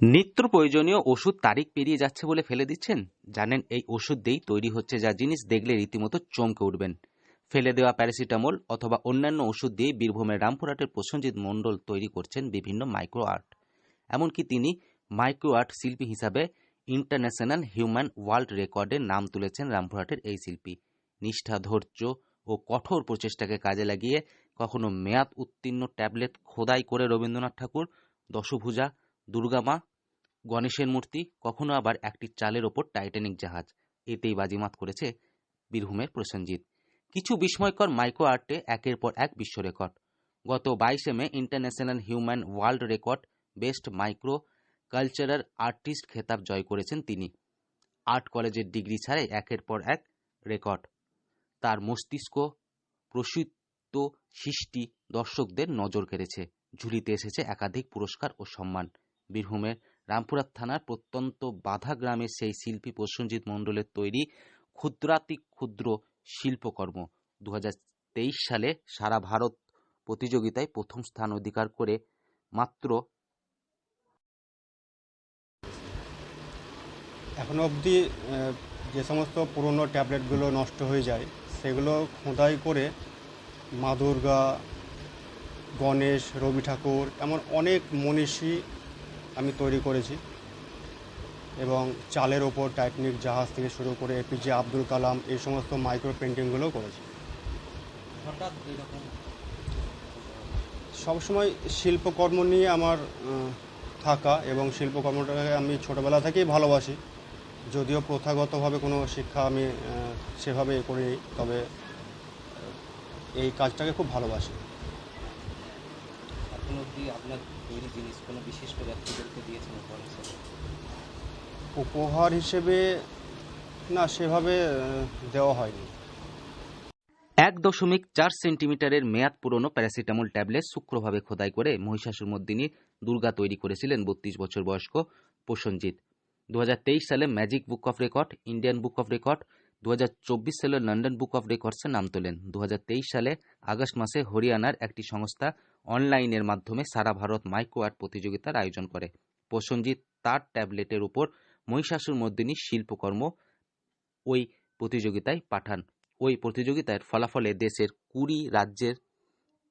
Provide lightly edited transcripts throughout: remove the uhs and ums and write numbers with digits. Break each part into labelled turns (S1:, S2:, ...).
S1: নিত্য প্রয়োজনীয় ওষুধ তারিখ পেরিয়ে যাচ্ছে বলে ফেলে দিচ্ছেন? জানেন এই ওষুধ দিয়েই তৈরি হচ্ছে যা জিনিস দেখলে রীতিমতো চমকে উঠবেন। ফেলে দেওয়া প্যারাসিটামল অথবা অন্যান্য ওষুধ দিয়ে বীরভূমের রামপুরহাটের প্রসেনজিৎ মণ্ডল তৈরি করছেন বিভিন্ন মাইক্রো আর্ট। এমনকি তিনি মাইক্রো আর্ট শিল্পী হিসাবে ইন্টারন্যাশনাল হিউম্যান ওয়ার্ল্ড রেকর্ডের নাম তুলেছেন রামপুরহাটের এই শিল্পী। নিষ্ঠা, ধৈর্য ও কঠোর প্রচেষ্টাকে কাজে লাগিয়ে কখনো মেয়াদ উত্তীর্ণ ট্যাবলেট খোদাই করে রবীন্দ্রনাথ ঠাকুর, দশভুজা, দুর্গা মা, গণেশের মূর্তি, কখনো আবার একটি চালের ওপর টাইটানিক জাহাজ, এতেই বাজিমাত করেছে বীরভূমের প্রসেনজিৎ। কিছু বিস্ময়কর মাইক্রো আর্টে একের পর এক বিশ্ব রেকর্ড। গত 22 মে international human world record best micro cultural artist খেতাব জয় করেছেন তিনি। আর্ট কলেজের ডিগ্রি ছাড়াই একের পর এক রেকর্ড। তার মস্তিষ্ক প্রসূত সৃষ্টি দর্শকদের নজর কেড়েছে। ঝুলিতে এসেছে একাধিক পুরস্কার ও সম্মান। বীরভূমের রামপুরহাট থানার প্রত্যন্ত বাধা গ্রামের সেই শিল্পী প্রসেনজিৎ মণ্ডলের তৈরি ক্ষুদ্রাতি ক্ষুদ্র শিল্পকর্ম 2023 সালে সারা ভারত প্রতিযোগিতায় প্রথম স্থান অধিকার করে মাত্র
S2: এখনো অবধি যে সমস্ত পুরনো ট্যাবলেটগুলো নষ্ট হয়ে যায় সেগুলো খোদাই করে মা দুর্গা, গণেশ, রবি ঠাকুর এমন অনেক মনীষী আমি তৈরি করেছি এবং চালের ওপর টাইটানিক জাহাজ থেকে শুরু করে এপিজে আব্দুল কালাম এই সমস্ত মাইক্রো পেন্টিংগুলোও করেছি।
S3: হঠাৎ এরকম
S2: সবসময় শিল্পকর্ম নিয়ে আমার থাকা এবং শিল্পকর্মটাকে আমি ছোটোবেলা থেকেই ভালোবাসি। যদিও প্রথাগতভাবে কোনো শিক্ষা আমি সেভাবে করিনি, তবে এই কাজটাকে খুব ভালোবাসি।
S3: এখন অবধি আপনার তৈরি জিনিস কোনো বিশিষ্ট ব্যক্তিদেরকে দিয়েছেন উপহার হিসেবে?
S2: উপহার হিসেবে না, সেভাবে দেওয়া হয়নি।
S1: 1.4 সেন্টিমিটারের মেয়াদ পুরনো প্যারাসিটামল ট্যাবলেট সূক্ষ্মভাবে খোদাই করে মহিষাসুরমর্দিনী দুর্গা তৈরি করেছিলেন 32 বছর বয়স্ক প্রসেনজিৎ। 2023 সালে magic book of record, Indian book of record, 2024 সালে লন্ডন বুক অফ রেকর্ডসে নাম তোলেন। 2023 সালে আগস্ট মাসে হরিয়ানার একটি সংস্থা অনলাইনের মাধ্যমে সারা ভারত মাইক্রো আর্ট প্রতিযোগিতার আয়োজন করে। প্রসেনজিৎ তার ট্যাবলেটের উপর মহিষাসুরমর্দিনীর শিল্পকর্ম ওই প্রতিযোগিতায় পাঠান। ওই প্রতিযোগিতার ফলাফলে দেশের 20 রাজ্যের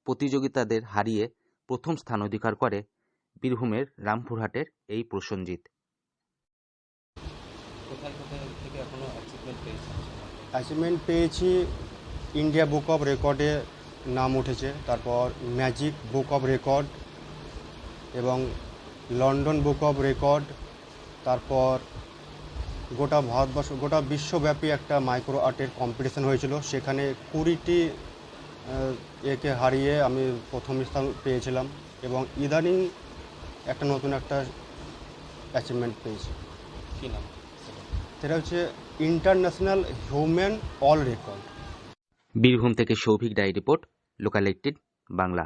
S1: প্রতিযোগিতাদের হারিয়ে প্রথম স্থান অধিকার করে বীরভূমের রামপুরহাটের এই প্রসেনজিৎ।
S3: কোথায় কোথায় থেকে এখনো
S2: অ্যাচিভমেন্ট পেয়েছি। ইন্ডিয়া বুক অফ রেকর্ডে নাম উঠেছে, তারপর ম্যাজিক বুক অফ রেকর্ড এবং লন্ডন বুক অফ রেকর্ড, তারপর গোটা ভারতবর্ষ, গোটা বিশ্বব্যাপী একটা মাইক্রো আর্টের কম্পিটিশন হয়েছিল, সেখানে 20টি একে হারিয়ে আমি প্রথম স্থান পেয়েছিলাম এবং ইদানিং একটা নতুন একটা অ্যাচিভমেন্ট পেয়েছি।
S3: কী নাম?
S2: সেটা হচ্ছে international human world record.
S1: Birbhum থেকে Souvik Dyer report, local 18 Bangla.